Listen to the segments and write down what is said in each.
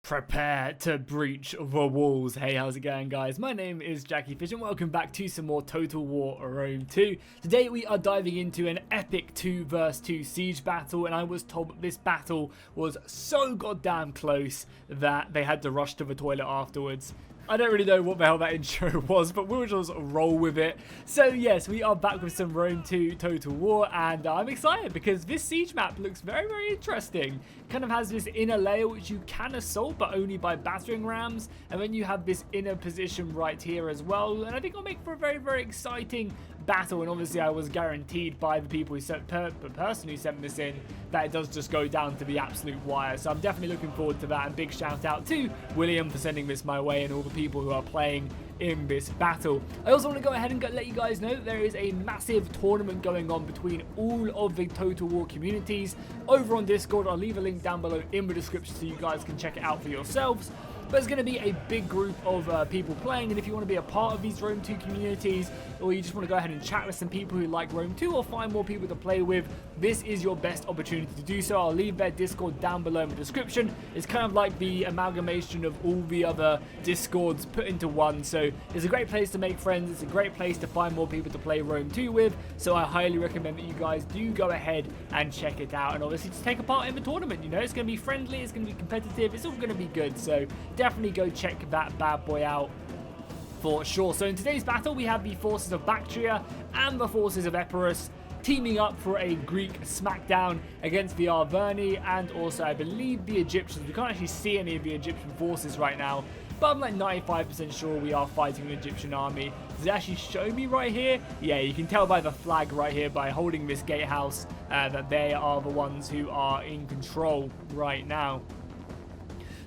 Prepare to breach the walls. Hey, how's it going, guys? My name is Jackie Fish and welcome back to some more Total War Rome 2. Today we are diving into an epic 2 vs 2 siege battle, and I was told that this battle was so goddamn close that they had to rush to the toilet afterwards. I don't really know what the hell that intro was, but we'll just roll with it. So yes, we are back with some Rome 2 Total War, and I'm excited because this siege map looks very, very interesting. It kind of has this inner layer which you can assault, but only by battering rams, and then you have this inner position right here as well, and I think it'll make for a very, very exciting battle. And obviously I was guaranteed by the people who sent, the person who sent this in, that it does just go down to the absolute wire. So I'm definitely looking forward to that, and big shout out to William for sending this my way and all the people who are playing in this battle. I also want to go ahead and let you guys know that there is a massive tournament going on between all of the Total War communities over on Discord. I'll leave a link down below in the description so you guys can check it out for yourselves. But it's going to be a big group of people playing, and if you want to be a part of these Rome 2 communities, or you just want to go ahead and chat with some people who like Rome 2 or find more people to play with, this is your best opportunity to do so. I'll leave their Discord down below in the description. It's kind of like the amalgamation of all the other Discords put into one, so it's a great place to make friends. It's a great place to find more people to play Rome 2 with, so I highly recommend that you guys do go ahead and check it out, and obviously just take a part in the tournament. You know, it's going to be friendly, it's going to be competitive, it's all going to be good, so definitely go check that bad boy out for sure. So in today's battle, we have the forces of Bactria and the forces of Epirus teaming up for a Greek smackdown against the Arverni and also, I believe, the Egyptians. We can't actually see any of the Egyptian forces right now, but I'm like 95% sure we are fighting an Egyptian army. Does it actually show me right here? Yeah, you can tell by the flag right here, by holding this gatehouse, that they are the ones who are in control right now.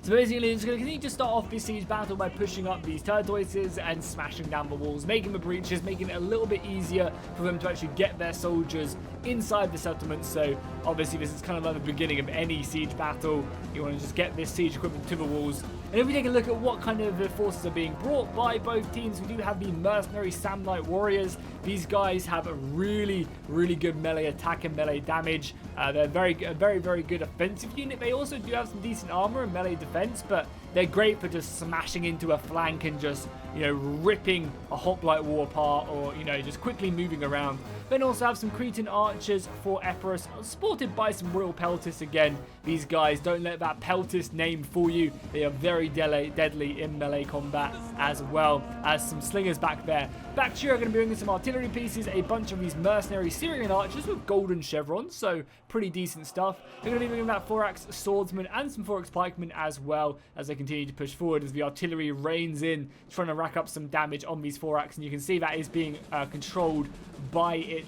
So basically, it's going to continue to start off this siege battle by pushing up these tortoises and smashing down the walls, making the breaches, making it a little bit easier for them to actually get their soldiers inside the settlement. So obviously this is kind of like the beginning of any siege battle. You want to just get this siege equipment to the walls. And if we take a look at what kind of forces are being brought by both teams, we do have the mercenary Samnite warriors. These guys have a really, really good melee attack and melee damage. They're very, very good offensive unit. They also do have some decent armor and melee defense, but they're great for just smashing into a flank and just, you know, ripping a hoplite wall apart, or, you know, just quickly moving around. Then also have some Cretan archers for Epirus, supported by some Royal Peltis again. These guys, don't let that Peltis name fool you. They are very deadly in melee combat, as well as some slingers back there. Bactria are going to be bringing some artillery pieces, a bunch of these mercenary Syrian archers with golden chevrons, so pretty decent stuff. They're going to be bringing that 4-axe swordsman and some 4-axe pikemen as well, as they continue to push forward as the artillery rains in, trying to rack up some damage on these 4-axe, and you can see that is being controlled by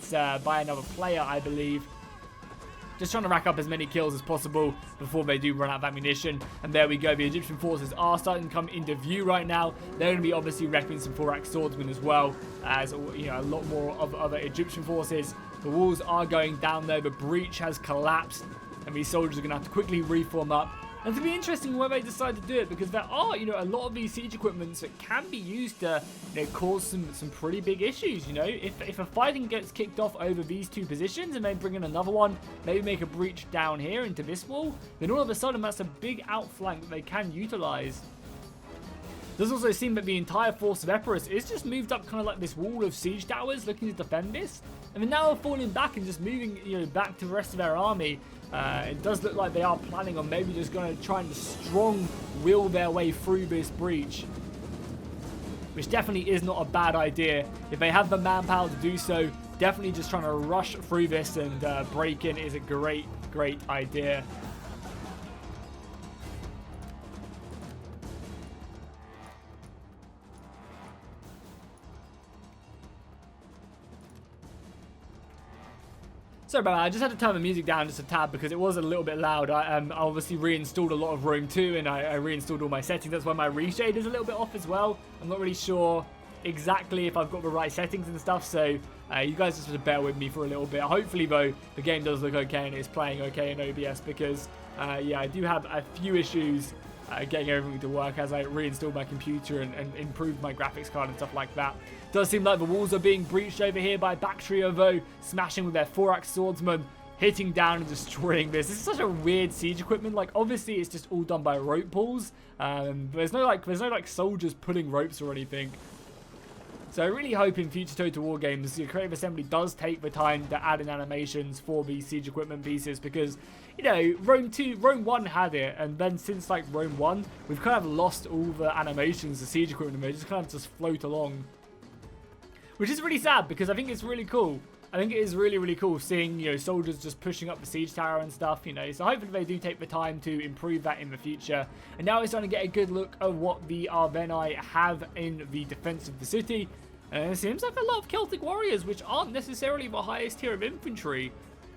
by another player, I believe. Just trying to rack up as many kills as possible before they do run out of ammunition. And there we go. The Egyptian forces are starting to come into view right now. They're going to be obviously wrecking some 4-axe swordsmen as well, as, you know, a lot more of other Egyptian forces. The walls are going down though. The breach has collapsed, and these soldiers are going to have to quickly reform up. And it's going to be interesting when they decide to do it, because there are, you know, a lot of these siege equipments that can be used to, you know, cause some pretty big issues. You know, if a fighting gets kicked off over these two positions and they bring in another one, maybe make a breach down here into this wall, then all of a sudden that's a big outflank that they can utilize. It does also seem that the entire force of Epirus is just moved up kind of like this wall of siege towers looking to defend this. And then now they're falling back and just moving, you know, back to the rest of their army. It does look like they are planning on maybe just going to try and strong will their way through this breach, which definitely is not a bad idea. If they have the manpower to do so, definitely just trying to rush through this and break in is a great idea. Sorry about that, I just had to turn the music down just a tad because it was a little bit loud. I obviously reinstalled a lot of Rome 2 and I reinstalled all my settings. That's why my reshade is a little bit off as well. I'm not really sure exactly if I've got the right settings and stuff, so you guys just have to bear with me for a little bit. Hopefully though, the game does look okay and it's playing okay in OBS, because yeah, I do have a few issues getting everything to work as I reinstalled my computer and improved my graphics card and stuff like that. Does seem like the walls are being breached over here by Bactria though, smashing with their 4-axe swordsman. hitting down and destroying this. This is such a weird siege equipment. Like, obviously, it's just all done by rope pulls. There's no like soldiers pulling ropes or anything. So I really hope in future Total War games, your Creative Assembly does take the time to add in animations for these siege equipment pieces, because, you know, Rome 1 had it, and then since like Rome 1, we've kind of lost all the animations, the siege equipment, and they just kind of just float along. Which is really sad, because I think it's really cool. I think it is really, really cool seeing, you know, soldiers just pushing up the siege tower and stuff, you know. So hopefully they do take the time to improve that in the future. And now it's starting to get a good look at what the Arverni have in the defense of the city. And it seems like a lot of Celtic warriors, which aren't necessarily the highest tier of infantry.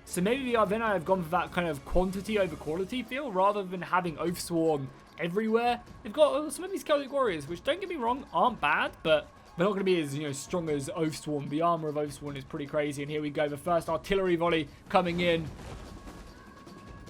So maybe the Arverni have gone for that kind of quantity over quality feel, rather than having Oathsworn everywhere. They've got some of these Celtic warriors, which, don't get me wrong, aren't bad, but they're not going to be as, you know, strong as Oathsworn. The armor of Oathsworn is pretty crazy. And here we go. The first artillery volley coming in.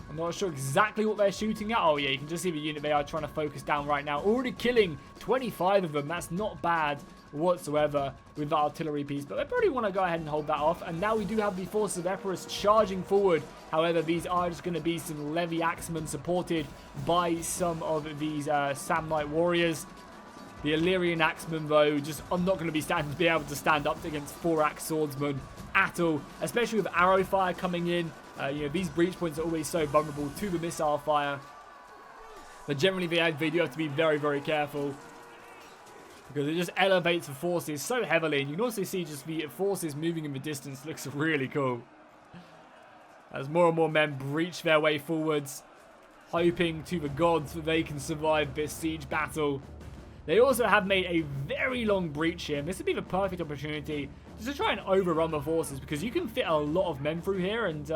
I'm not sure exactly what they're shooting at. Oh, yeah, you can just see the unit they are trying to focus down right now. Already killing 25 of them. That's not bad whatsoever with that artillery piece. But they probably want to go ahead and hold that off. And now we do have the forces of Epirus charging forward. However, these are just going to be some Levy Axemen supported by some of these Samnite warriors. The Illyrian Axemen, though, just are not going to be able to stand up against 4-axe swordsmen at all, especially with arrow fire coming in. You know, these breach points are always so vulnerable to the missile fire. But generally, they do have to be very, very careful, because it just elevates the forces so heavily. And you can also see just the forces moving in the distance. Looks really cool. As more and more men breach their way forwards, hoping to the gods that they can survive this siege battle. They also have made a very long breach here, and this would be the perfect opportunity just to try and overrun the forces, because you can fit a lot of men through here, and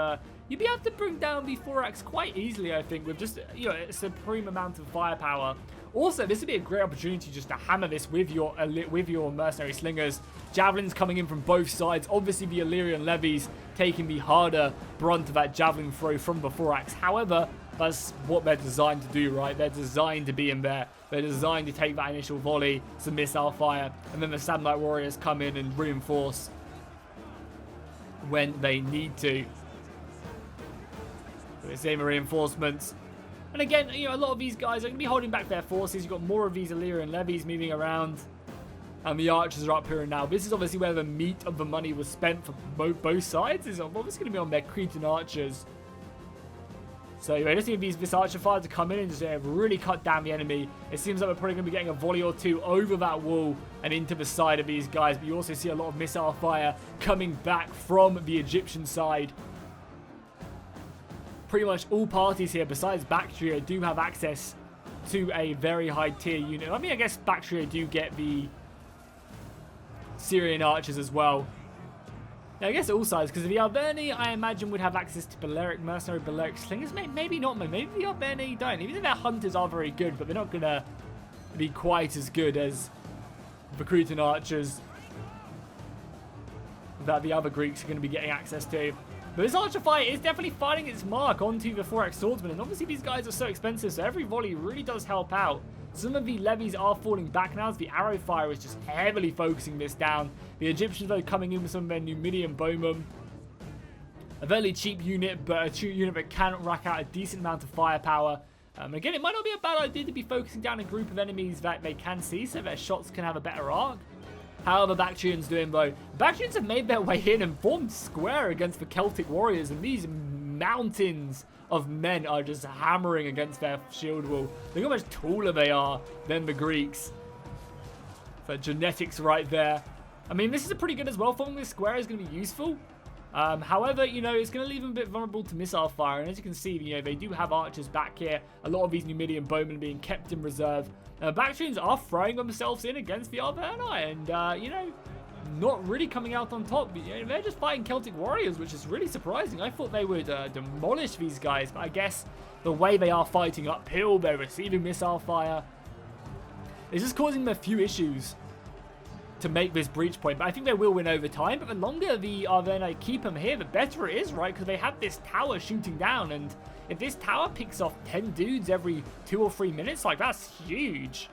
you'd be able to bring down the 4-axe quite easily, I think, with just, you know, a supreme amount of firepower. Also, this would be a great opportunity just to hammer this with your mercenary slingers. Javelins coming in from both sides. Obviously, the Illyrian levies taking the harder brunt of that javelin throw from the 4-axe. However, that's what they're designed to do, right? They're designed to be in there. They're designed to take that initial volley, some missile fire, and then the Samnite warriors come in and reinforce when they need to. We're seeing the reinforcements. And again, you know, a lot of these guys are going to be holding back their forces. You've got more of these Illyrian levies moving around. And the archers are up here and now. This is obviously where the meat of the money was spent for both sides. It's obviously going to be on their Cretan archers. So I just need this archer fire to come in and just really cut down the enemy. It seems like we're probably going to be getting a volley or two over that wall and into the side of these guys. But you also see a lot of missile fire coming back from the Egyptian side. Pretty much all parties here, besides Bactria, do have access to a very high tier unit. I mean, I guess Bactria do get the Syrian archers as well. Now, I guess all sides, because the Arverni, I imagine, would have access to mercenary Balearic slingers. Maybe not, maybe the Arverni don't. Even though their hunters are very good, but they're not going to be quite as good as the Cretan archers that the other Greeks are going to be getting access to. But this archer fight is definitely finding its mark onto the 4-axe swordsman, and obviously these guys are so expensive, so every volley really does help out. Some of the levies are falling back now, as the arrow fire is just heavily focusing this down. The Egyptians, though, coming in with some of their Numidian bowmen. A very cheap unit, but a unit that can rack out a decent amount of firepower. Again, it might not be a bad idea to be focusing down a group of enemies that they can see, so their shots can have a better arc. How are the Bactrians doing, though? Bactrians have made their way in and formed square against the Celtic warriors, and these mountains of men are just hammering against their shield wall. Look how much taller they are than the Greeks. So genetics right there. I mean, this is pretty good as well. Forming this square is going to be useful. However, you know, it's going to leave them a bit vulnerable to missile fire. And as you can see, you know, they do have archers back here. A lot of these Numidian bowmen being kept in reserve. Bactrians are throwing themselves in against the Arverni, and, you know, not really coming out on top. You know, they're just fighting Celtic warriors, which is really surprising. I thought they would demolish these guys, but I guess the way they are fighting uphill, they're receiving missile fire. It's just causing them a few issues to make this breach point, but I think they will win over time. But the longer the Arverni keep them here, the better it is, right? Because they have this tower shooting down, and if this tower picks off 10 dudes every 2 or 3 minutes, like, that's huge.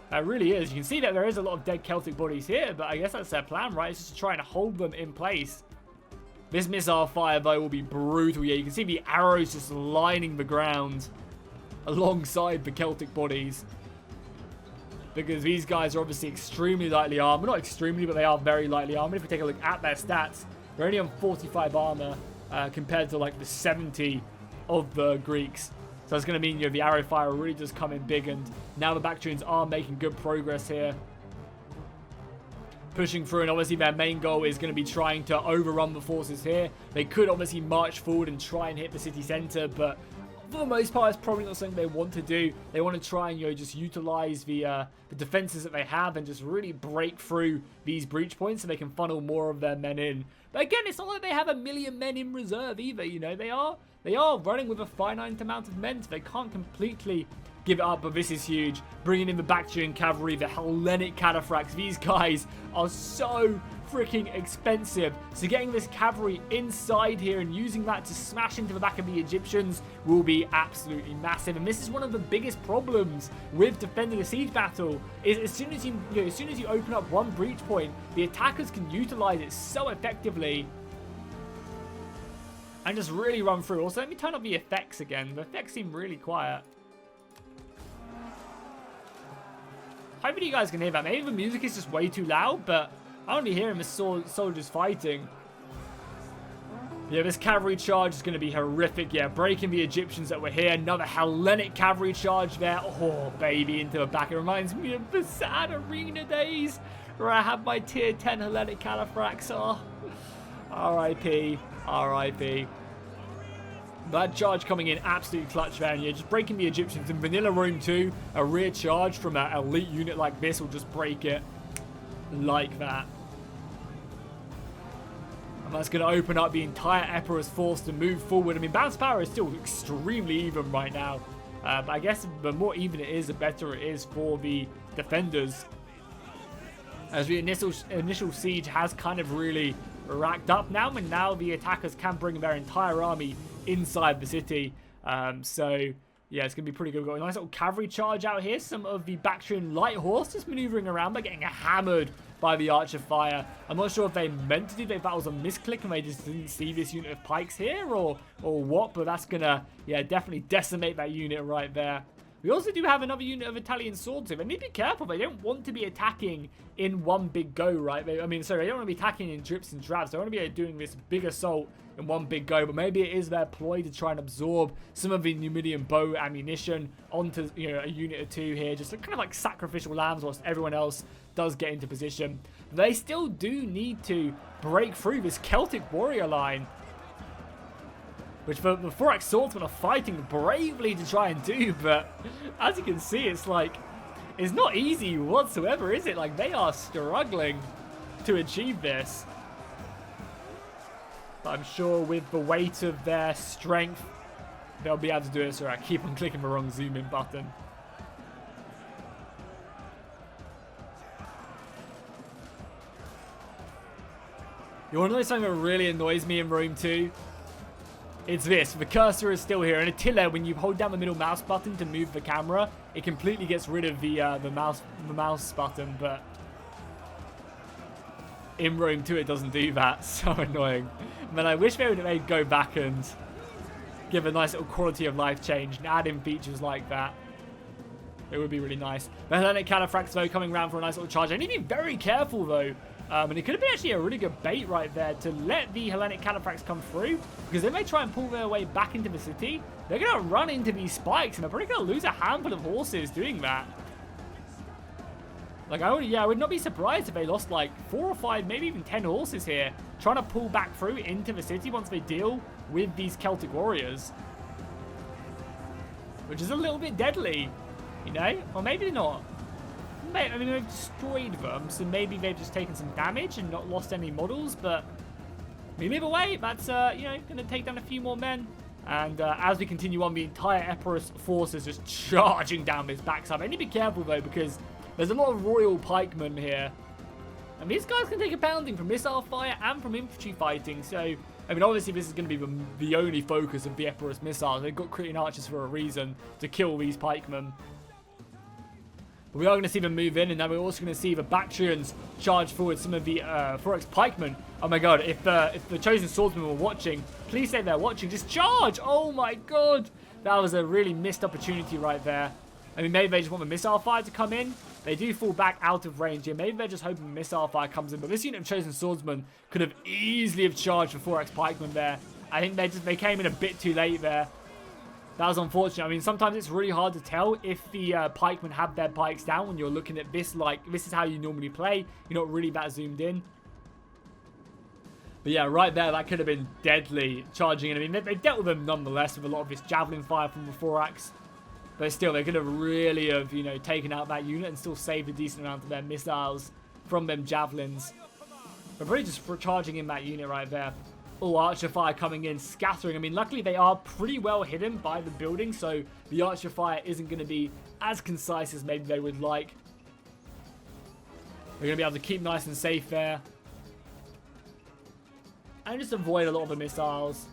That really is. You can see that there is a lot of dead Celtic bodies here, but I guess that's their plan, right? It's just trying to hold them in place. This missile fire, though, will be brutal. Yeah, you can see the arrows just lining the ground alongside the Celtic bodies. Because these guys are obviously extremely lightly armored. Not extremely, but they are very lightly armored. If we take a look at their stats, they're only on 45 armor compared to like the 70 of the Greeks. So that's going to mean, you know, the arrow fire really does come in big. And now the Bactrians are making good progress here. Pushing through, and obviously their main goal is going to be trying to overrun the forces here. They could obviously march forward and try and hit the city center, but for the most part, it's probably not something they want to do. They want to try and, you know, just utilize the defenses that they have and just really break through these breach points so they can funnel more of their men in. But again, it's not like they have 1 million men in reserve either. You know, they are running with a finite amount of men, so they can't completely give it up. But this is huge. Bringing in the Bactrian cavalry, the Hellenic cataphracts. These guys are so freaking expensive. So getting this cavalry inside here and using that to smash into the back of the Egyptians will be absolutely massive. And this is one of the biggest problems with defending a siege battle, is as soon as you open up one breach point, the attackers can utilize it so effectively and just really run through. Also, let me turn up the effects again. The effects seem really quiet. Hopefully you guys can hear that. Maybe the music is just way too loud, but I only hear him as soldiers fighting. Yeah, this cavalry charge is going to be horrific. Yeah, breaking the Egyptians that were here. Another Hellenic cavalry charge there. Oh, baby, into the back. It reminds me of the sad arena days where I had my tier 10 Hellenic cataphracts. Oh, R.I.P. R.I.P. That charge coming in absolutely clutch there, and you're just breaking the Egyptians. In Vanilla Rome 2, a rear charge from an elite unit like this will just break it like that. And that's going to open up the entire Epirus force to move forward. I mean, bounce power is still extremely even right now. But I guess the more even it is, the better it is for the defenders. As the initial siege has kind of really racked up now, and now the attackers can bring their entire army inside the city. So yeah, it's going to be pretty good. We've got a nice little cavalry charge out here. Some of the Bactrian light horse just maneuvering around. They're getting hammered by the archer fire. I'm not sure if they meant to do that, if that was a misclick and they just didn't see this unit of pikes here or what, but that's going to, yeah, definitely decimate that unit right there. We also do have another unit of Italian swords here. They need to be careful. They don't want to be attacking in one big go, right? They don't want to be attacking in drips and drabs. They want to be doing this big assault in one big go, but maybe it is their ploy to try and absorb some of the Numidian bow ammunition onto, you know, a unit or two here, just kind of like sacrificial lambs whilst everyone else does get into position. They still do need to break through this Celtic warrior line, which the Thorax swordsmen are fighting bravely to try and do, but as you can see, it's like, it's not easy whatsoever, is it? Like, they are struggling to achieve this. But I'm sure with the weight of their strength, they'll be able to do it. So I keep on clicking the wrong zoom in button. You want to know something that really annoys me in Rome 2? It's this. The cursor is still here. And Attila, when you hold down the middle mouse button to move the camera, it completely gets rid of the mouse button. But in Rome 2, it doesn't do that. So annoying. Man, I wish they'd go back and give a nice little quality of life change and add in features like that. It would be really nice. The Hellenic cataphracts, though, coming around for a nice little charge. I need to be very careful, though. And it could have been actually a really good bait right there to let the Hellenic cataphracts come through, because they may try and pull their way back into the city. They're going to run into these spikes, and they're probably going to lose a handful of horses doing that. Like, I would not be surprised if they lost like 4 or 5, maybe even 10 horses here, trying to pull back through into the city once they deal with these Celtic warriors. Which is a little bit deadly, you know? Or maybe not. I mean, they've destroyed them, so maybe they've just taken some damage and not lost any models, but maybe either way, that's, you know, going to take down a few more men. And as we continue on, the entire Epirus force is just charging down this backside. I need to be careful, though, because there's a lot of royal pikemen here. And these guys can take a pounding from missile fire and from infantry fighting. So, I mean, obviously this is going to be the only focus of the Epirus missiles. They've got Cretan archers for a reason to kill these pikemen. But we are going to see them move in, and then we're also going to see the Bactrians charge forward some of the Thorax pikemen. Oh my god, if the Chosen Swordsmen were watching, please say they're watching. Just charge! Oh my god! That was a really missed opportunity right there. I mean, maybe they just want the missile fire to come in. They do fall back out of range here. Maybe they're just hoping missile fire comes in. But this unit of Chosen Swordsmen could have easily have charged the Thorax pikemen there. I think they came in a bit too late there. That was unfortunate. I mean, sometimes it's really hard to tell if the pikemen have their pikes down when you're looking at this. Like, this is how you normally play. You're not really that zoomed in. But yeah, right there, that could have been deadly charging in. I mean, they dealt with them nonetheless with a lot of this javelin fire from the Thorax. But still, they could have really have, you know, taken out that unit and still saved a decent amount of their missiles from them javelins. But really just charging in that unit right there. Oh, archer fire coming in, scattering. I mean, luckily they are pretty well hidden by the building, so the archer fire isn't going to be as concise as maybe they would like. They're going to be able to keep nice and safe there. And just avoid a lot of the missiles.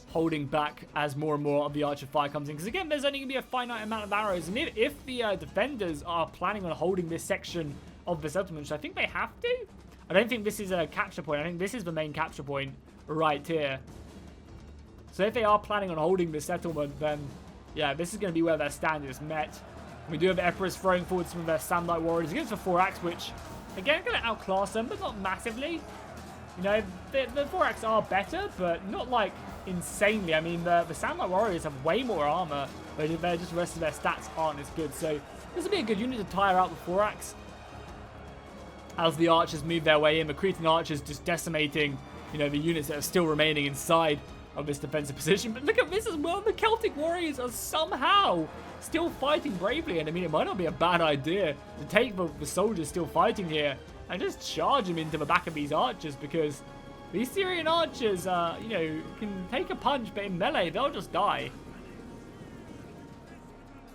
Holding back as more and more of the archer fire comes in. Because again, there's only going to be a finite amount of arrows. And if the defenders are planning on holding this section of the settlement, which I think they have to. I don't think this is a capture point. I think this is the main capture point right here. So if they are planning on holding this settlement, then yeah, this is going to be where their stand is met. We do have Emperors throwing forward some of their Sandlight Warriors against the Thorax, which again going to outclass them, but not massively. You know, the Thorax are better, but not like insanely. I mean, the Sandlight Warriors have way more armor, but just the rest of their stats aren't as good. So this will be a good unit to tire out the Thorax. As the archers move their way in, the Cretan archers just decimating, you know, the units that are still remaining inside of this defensive position. But look at this as well. The Celtic warriors are somehow still fighting bravely. And I mean, it might not be a bad idea to take the soldiers still fighting here and just charge them into the back of these archers, because these Syrian archers, you know, can take a punch, but in melee, they'll just die.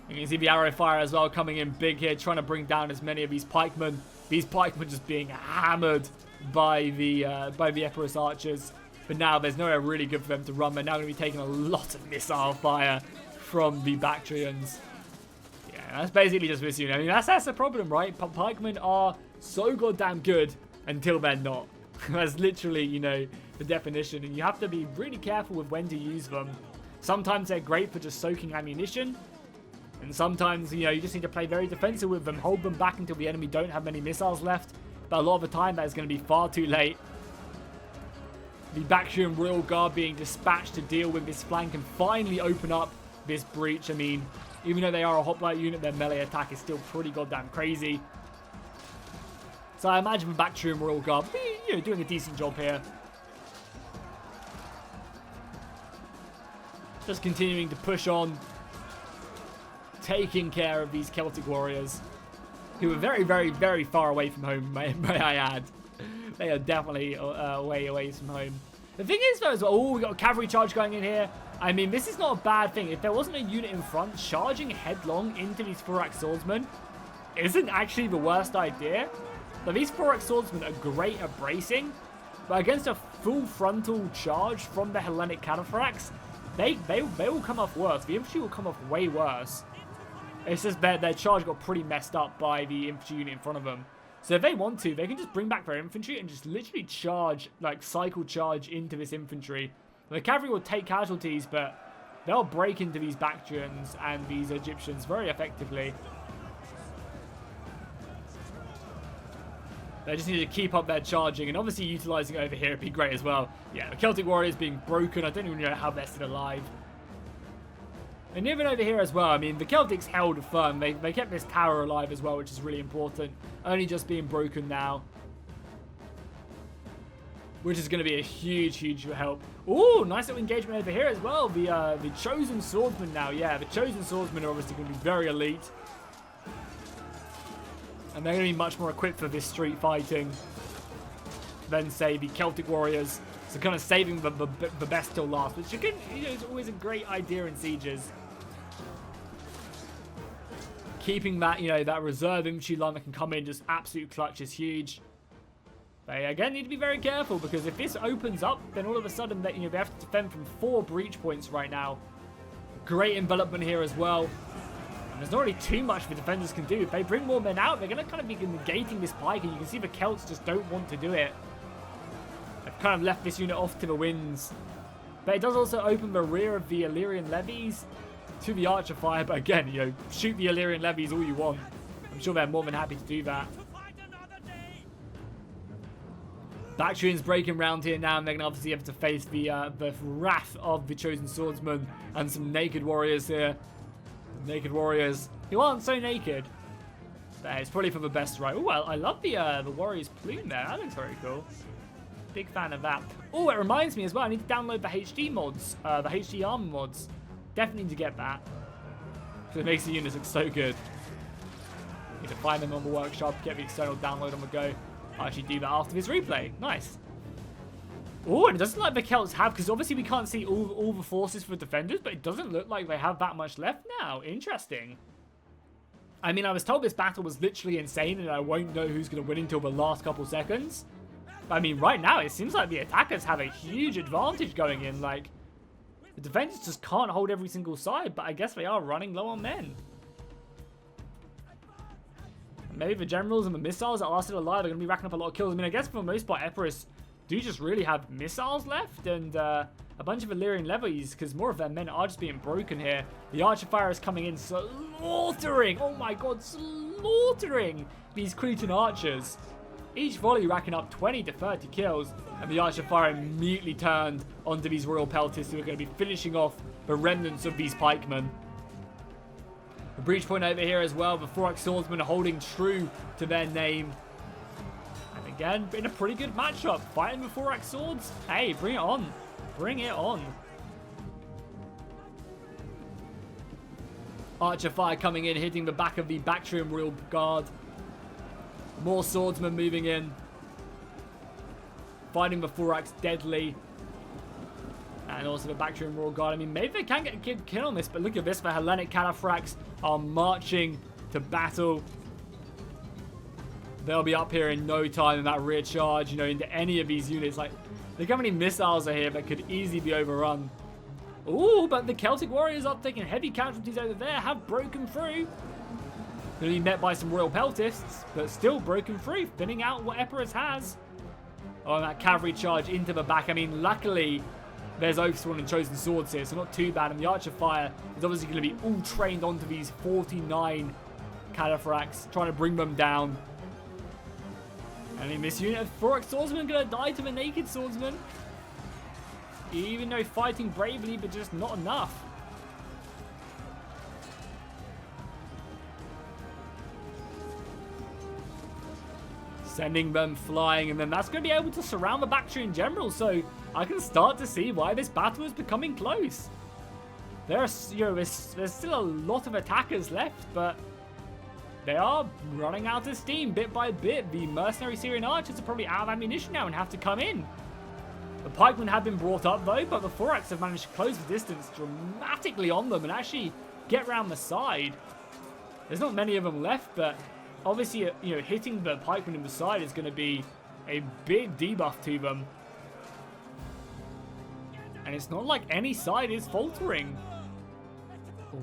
You can see the arrow fire as well coming in big here, trying to bring down as many of these pikemen. These pikemen just being hammered by the Epirus archers. But now there's nowhere really good for them to run. They're now going to be taking a lot of missile fire from the Bactrians. Yeah, that's basically just this unit. I mean, that's the problem, right? Pikemen are so goddamn good until they're not. That's literally, you know, the definition. And you have to be really careful with when to use them. Sometimes they're great for just soaking ammunition. And sometimes, you know, you just need to play very defensive with them. Hold them back until the enemy don't have many missiles left. But a lot of the time, that is going to be far too late. The Bactrian Royal Guard being dispatched to deal with this flank and finally open up this breach. I mean, even though they are a hoplite unit, their melee attack is still pretty goddamn crazy. So I imagine the Bactrian Royal Guard, you know, doing a decent job here. Just continuing to push on. Taking care of these Celtic warriors, who are very, very, very far away from home, may I add. They are definitely way away from home. The thing is, though, as well, oh, we got a cavalry charge going in here. I mean, this is not a bad thing. If there wasn't a unit in front, charging headlong into these Thorax swordsmen isn't actually the worst idea. But these Thorax swordsmen are great at bracing, but against a full frontal charge from the Hellenic Cataphorax, they will come off worse. The infantry will come off way worse. It's just their charge got pretty messed up by the infantry unit in front of them. So if they want to, they can just bring back their infantry and just literally charge, like cycle charge into this infantry. The cavalry will take casualties, but they'll break into these Bactrians and these Egyptians very effectively. They just need to keep up their charging, and obviously utilizing it over here would be great as well. Yeah, the Celtic warriors being broken. I don't even know how they're still alive. And even over here as well, I mean, the Celtics held firm. They kept this tower alive as well, which is really important. Only just being broken now. Which is going to be a huge, huge help. Ooh, nice little engagement over here as well. The Chosen Swordsmen now. Yeah, the Chosen Swordsmen are obviously going to be very elite. And they're going to be much more equipped for this street fighting than, say, the Celtic warriors. So kind of saving the best till last, which again, you know, is always a great idea in sieges. Keeping that, you know, that reserve infantry line that can come in just absolute clutch is huge. They again need to be very careful, because if this opens up, then all of a sudden that, you know, they have to defend from 4 breach points right now. Great envelopment here as well. There's not really too much the defenders can do. If they bring more men out, they're going to kind of be negating this pike, and you can see the Celts just don't want to do it. They've kind of left this unit off to the winds. But it does also open the rear of the Illyrian levies to the archer fire. But again, you know, shoot the Illyrian levies all you want. I'm sure they're more than happy to do that. Bactrians breaking round here now, and they're going to obviously have to face the wrath of the Chosen Swordsman and some naked warriors here. Naked warriors who aren't so naked. But it's probably for the best, right? Oh, I love the warrior's plume there. That looks very cool. Big fan of that. Oh, it reminds me as well. I need to download the HD mods, the HD armor mods. Definitely need to get that. Because it makes the units look so good. Need to find them on the workshop, get the external download on the go. I'll actually do that after this replay. Nice. Oh, and it doesn't look like the Celts have, because obviously we can't see all the forces for defenders, but it doesn't look like they have that much left now. Interesting. I mean, I was told this battle was literally insane, and I won't know who's going to win until the last couple seconds. But I mean, right now, it seems like the attackers have a huge advantage going in. Like, the defenders just can't hold every single side, but I guess they are running low on men. Maybe the generals and the missiles that are still alive are going to be racking up a lot of kills. I mean, I guess for the most part, Epirus do just really have missiles left and a bunch of Illyrian levies, because more of their men are just being broken here. The archer fire is coming in, slaughtering, oh my god, slaughtering these Cretan archers. Each volley racking up 20 to 30 kills, and the archer fire immediately turned onto these royal peltists who are going to be finishing off the remnants of these pikemen. The breach point over here as well, the Thorax swordsmen are holding true to their name. And again, in a pretty good matchup, fighting with Thorax swords. Hey, bring it on. Bring it on. Archer fire coming in, hitting the back of the Bactrian Royal Guard. More swordsmen moving in. Fighting the Thorax deadly. And also the Bactrian Royal Guard. I mean, maybe they can get a good kill on this, but look at this. The Hellenic Cataphracts are marching to battle. They'll be up here in no time in that rear charge, you know, into any of these units. Like, look how many missiles are here that could easily be overrun. Ooh, but the Celtic warriors are taking heavy casualties over there, have broken through. Going to be met by some royal peltists, but still broken through, thinning out what Epirus has. Oh, and that cavalry charge into the back. I mean, luckily, there's Oathsworn and Chosen Swords here, so not too bad. And the Archer Fire is obviously going to be all trained onto these 49 Cataphracts, trying to bring them down. I mean, this unit of Thorax Swordsmen going to die to the Naked Swordsman. Even though fighting bravely, but just not enough. Sending them flying, and then that's going to be able to surround the Bactrian general. So I can start to see why this battle is becoming close. There's still a lot of attackers left, but they are running out of steam bit by bit. The mercenary Syrian archers are probably out of ammunition now and have to come in. The pikemen have been brought up though, but the Thorax have managed to close the distance dramatically on them and actually get around the side. There's not many of them left, but obviously, you know, hitting the pikemen in the side is going to be a big debuff to them. And it's not like any side is faltering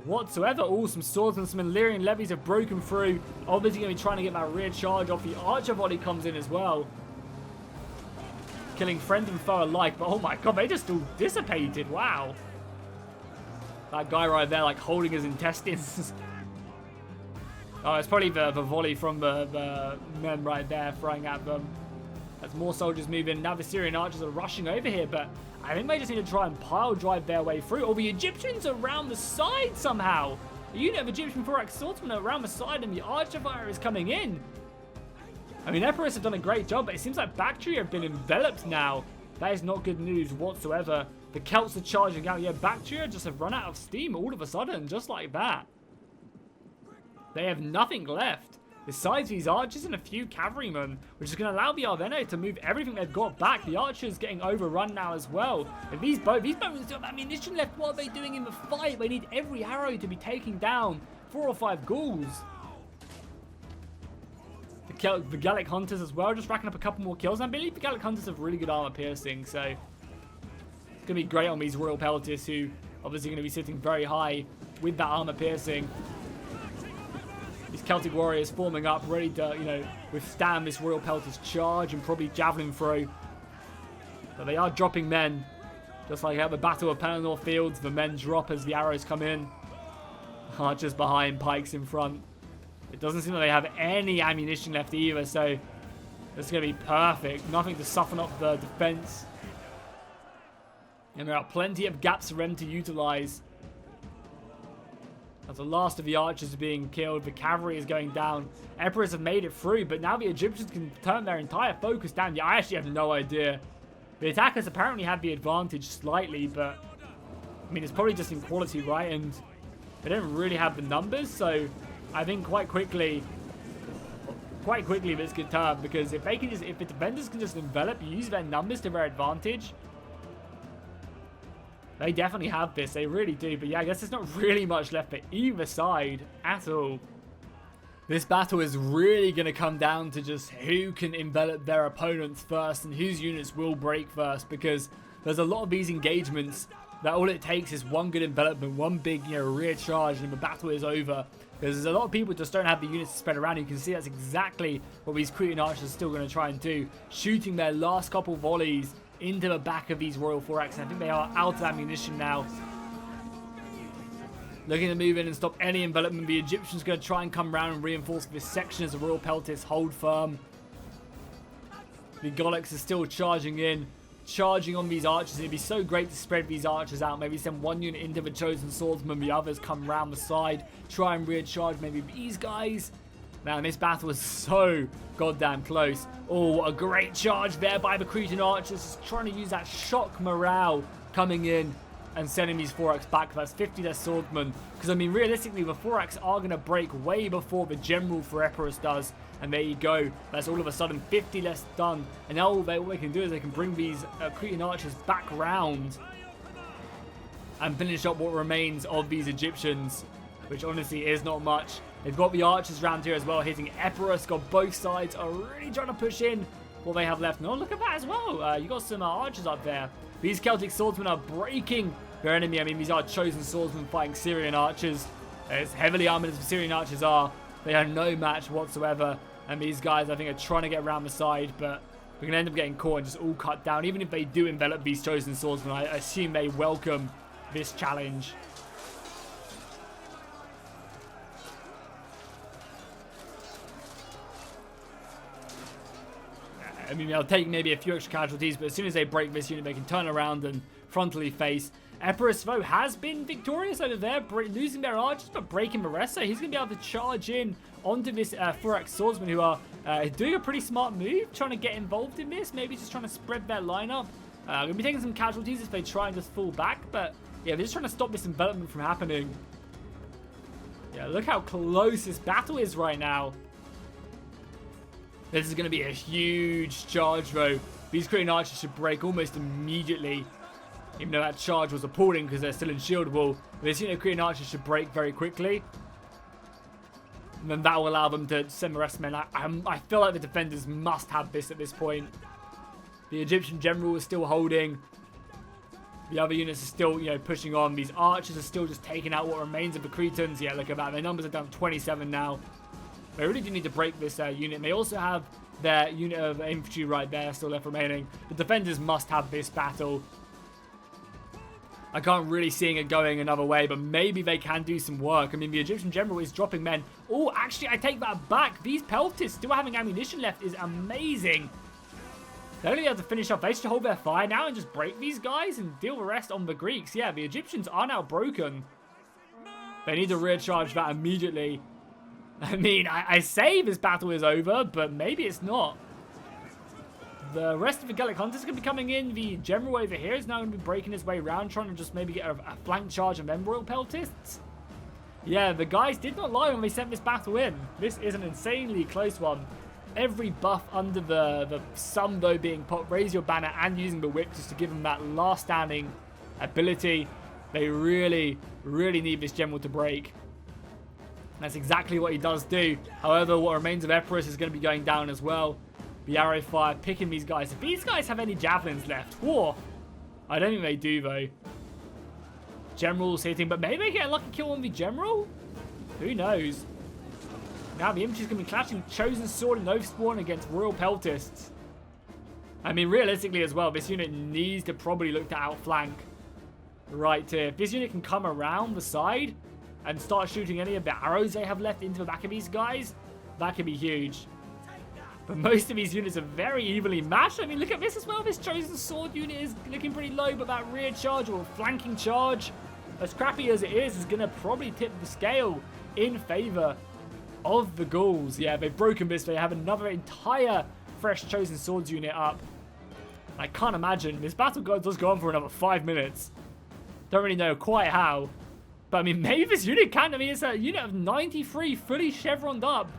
whatsoever. Oh, some swords and some Illyrian levies have broken through. Obviously going to be trying to get that rear charge off. The archer volley comes in as well, killing friend and foe alike. But oh my god, they just all dissipated. Wow. That guy right there, like, holding his intestines. Oh, it's probably the volley from the men right there throwing at them. As more soldiers move in. Now the Syrian archers are rushing over here, but I think they just need to try and pile drive their way through. Or the Egyptians are around the side somehow. A unit of Egyptian Thorax swordsmen are around the side, and the archer fire is coming in. I mean, Epirus have done a great job, but it seems like Bactria have been enveloped now. That is not good news whatsoever. The Celts are charging out. Yeah, Bactria just have run out of steam all of a sudden, just like that. They have nothing left besides these archers and a few cavalrymen, which is going to allow the Ardennes to move everything they've got back. The archers getting overrun now as well. If these bowmen still have ammunition left, what are they doing in the fight? They need every arrow to be taking down 4 or 5 ghouls. The Gallic Hunters as well, just racking up a couple more kills. And I believe the Gallic Hunters have really good armor piercing, so it's going to be great on these Royal Peltists, who obviously going to be sitting very high with that armor piercing. These Celtic warriors forming up, ready to, withstand this Royal Pelter's charge and probably javelin throw. But they are dropping men. Just like at the Battle of Pelennor Fields, the men drop as the arrows come in. Archers behind, pikes in front. It doesn't seem like they have any ammunition left either, so it's going to be perfect. Nothing to soften up the defense. And there are plenty of gaps for them to utilize. As the last of the archers are being killed, the cavalry is going down. Emperors have made it through, but now the Egyptians can turn their entire focus down. Yeah, I actually have no idea. The attackers apparently have the advantage slightly, but I mean, it's probably just in quality, right? And they don't really have the numbers, so I think quite quickly this could turn, because if the defenders can just envelop, use their numbers to their advantage, they definitely have this. They really do. But yeah, I guess there's not really much left for either side at all. This battle is really going to come down to just who can envelop their opponents first and whose units will break first, because there's a lot of these engagements that all it takes is one good envelopment, one big rear charge, and the battle is over. Because there's a lot of people just don't have the units to spread around. You can see that's exactly what these Cretan archers are still going to try and do, shooting their last couple volleys into the back of these Royal Thorax. I think they are out of ammunition now. Looking to move in and stop any envelopment. The Egyptians going to try and come around and reinforce this section as the Royal Peltists hold firm. The Golics are still charging in, charging on these archers. It'd be so great to spread these archers out. Maybe send one unit into the chosen swordsman, the others come round the side, try and rear charge maybe these guys. Man, this battle is so goddamn close. Oh, what a great charge there by the Cretan archers. Just trying to use that shock morale coming in and sending these Thorax back. That's 50 less swordsmen. Because, I mean, realistically, the Thorax are going to break way before the general for Epirus does. And there you go. That's all of a sudden 50 less done. And now what they can do is they can bring these Cretan archers back round and finish up what remains of these Egyptians, which honestly is not much. They've got the archers around here as well, hitting Epirus. Got both sides are really trying to push in what they have left. No, look at that as well. You got some archers up there. These Celtic swordsmen are breaking their enemy. I mean, these are chosen swordsmen fighting Syrian archers. As heavily armored as the Syrian archers are, they are no match whatsoever. And these guys, I think, are trying to get around the side, but we're going to end up getting caught and just all cut down. Even if they do envelop these chosen swordsmen, I assume they welcome this challenge. I mean, they'll take maybe a few extra casualties, but as soon as they break this unit, they can turn around and frontally face. Epirus, though, has been victorious over there, losing their archers, but breaking the rest. So he's going to be able to charge in onto this Thorax swordsman, who are doing a pretty smart move, trying to get involved in this. Maybe just trying to spread their lineup. Going to be taking some casualties if they try and just fall back, but yeah, they're just trying to stop this envelopment from happening. Yeah, look how close this battle is right now. This is going to be a huge charge, though. These Cretan archers should break almost immediately. Even though that charge was appalling because they're still in shield wall. This unit of Cretan archers should break very quickly. And then that will allow them to send the rest of the men. I feel like the defenders must have this at this point. The Egyptian general is still holding. The other units are still, pushing on. These archers are still just taking out what remains of the Cretans. Yeah, look at that. Their numbers are down to 27 now. They really do need to break this unit. And they also have their unit of infantry right there still left remaining. The defenders must have this battle. I can't really see it going another way, but maybe they can do some work. I mean, the Egyptian general is dropping men. Oh, actually, I take that back. These Peltists still having ammunition left is amazing. They only have to finish up. They should hold their fire now and just break these guys and deal the rest on the Greeks. Yeah, the Egyptians are now broken. They need to rear charge that immediately. I mean, I say this battle is over, but maybe it's not. The rest of the Gallic hunters are going to be coming in. The general over here is now going to be breaking his way around, trying to just maybe get a flank charge of them Royal Peltists. Yeah, the guys did not lie when they sent this battle in. This is an insanely close one. Every buff under the sun, though, being put, raise your banner and using the whip just to give them that last standing ability. They really, really need this general to break. That's exactly what he does do. However, what remains of Epirus is going to be going down as well. The arrow fire picking these guys. If these guys have any javelins left, whoa. I don't think they do, though. General's hitting, but maybe they get a lucky kill on the general? Who knows? Now the infantry's going to be clashing Chosen Sword and Oath Spawn against Royal Peltists. I mean, realistically as well, this unit needs to probably look to outflank right here. If this unit can come around the side and start shooting any of the arrows they have left into the back of these guys, that could be huge. But most of these units are very evenly matched. I mean, look at this as well. This Chosen Sword unit is looking pretty low, but that rear charge or flanking charge, as crappy as it is going to probably tip the scale in favor of the Gauls. Yeah, they've broken this. They have another entire fresh Chosen Swords unit up. I can't imagine. This battle does go on for another 5 minutes. Don't really know quite how. But, I mean, maybe this unit can. I mean, it's a unit of 93 fully chevroned up.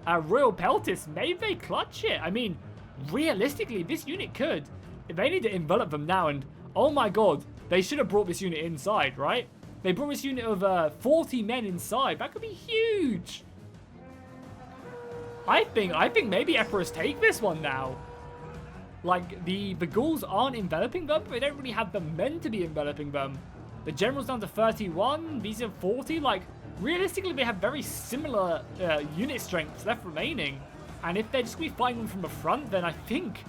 Royal Peltists, maybe they clutch it. I mean, realistically, this unit could. If they need to envelop them now, and oh my god, they should have brought this unit inside, right? They brought this unit of 40 men inside. That could be huge. I think maybe Epirus take this one now. Like, the Gauls aren't enveloping them, but they don't really have the men to be enveloping them. The general's down to 31, these are 40. Like, realistically, they have very similar unit strengths left remaining. And if they're just going to be fighting them from the front, then I think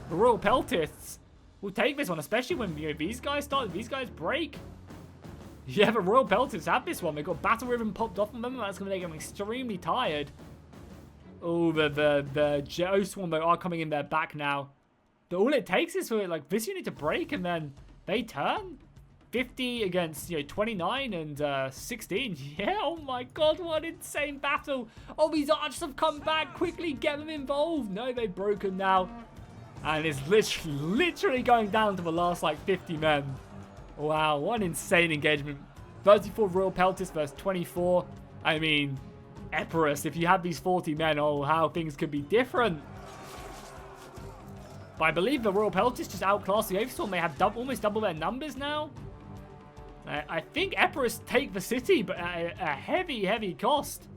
the Royal Peltists will take this one, especially when, you know, these guys break. Yeah, the Royal Peltists have this one. They've got battle rhythm popped off on them. That's going to make them extremely tired. Oh, the Oath Swarm, though, are coming in their back now. But all it takes is for, like, this unit to break, and then they turn. 50 against, you know, 29 and 16. Yeah, oh my god, what an insane battle. Oh, these archers have come back. Quickly get them involved. No, they've broken now. And it's literally going down to the last, like, 50 men. Wow, what an insane engagement. 34 Royal Peltists versus 24. I mean, Epirus, if you have these 40 men, oh, how things could be different. But I believe the Royal Peltists just outclass the Oath Storm. They have almost double their numbers now. I think Epirus take the city, but at a heavy, heavy cost.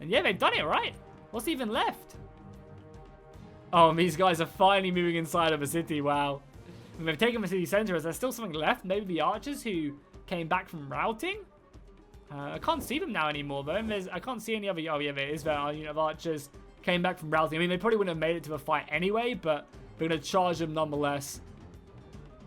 And yeah, they've done it, right? What's even left? Oh, and these guys are finally moving inside of the city. Wow. And they've taken the city center. Is there still something left? Maybe the archers who came back from routing? I can't see them now anymore, though. I can't see any other... Oh, yeah, there is a unit of archers came back from routing. I mean, they probably wouldn't have made it to the fight anyway, but they're going to charge them nonetheless.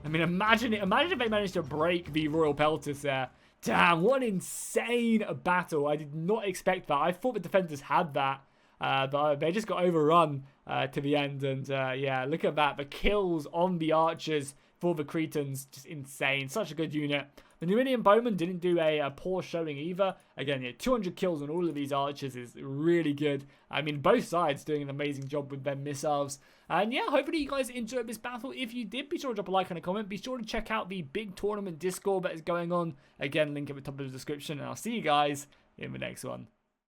I mean, imagine if they managed to break the Royal Peltists there. Damn, what an insane battle. I did not expect that. I thought the defenders had that, but they just got overrun to the end. And yeah, look at that. The kills on the archers for the Cretans, just insane. Such a good unit. The Numidian Bowmen didn't do a poor showing either. Again, yeah, 200 kills on all of these archers is really good. I mean, both sides doing an amazing job with their missiles. And yeah, hopefully you guys enjoyed this battle. If you did, be sure to drop a like and a comment. Be sure to check out the big tournament Discord that is going on. Again, link at the top of the description. And I'll see you guys in the next one.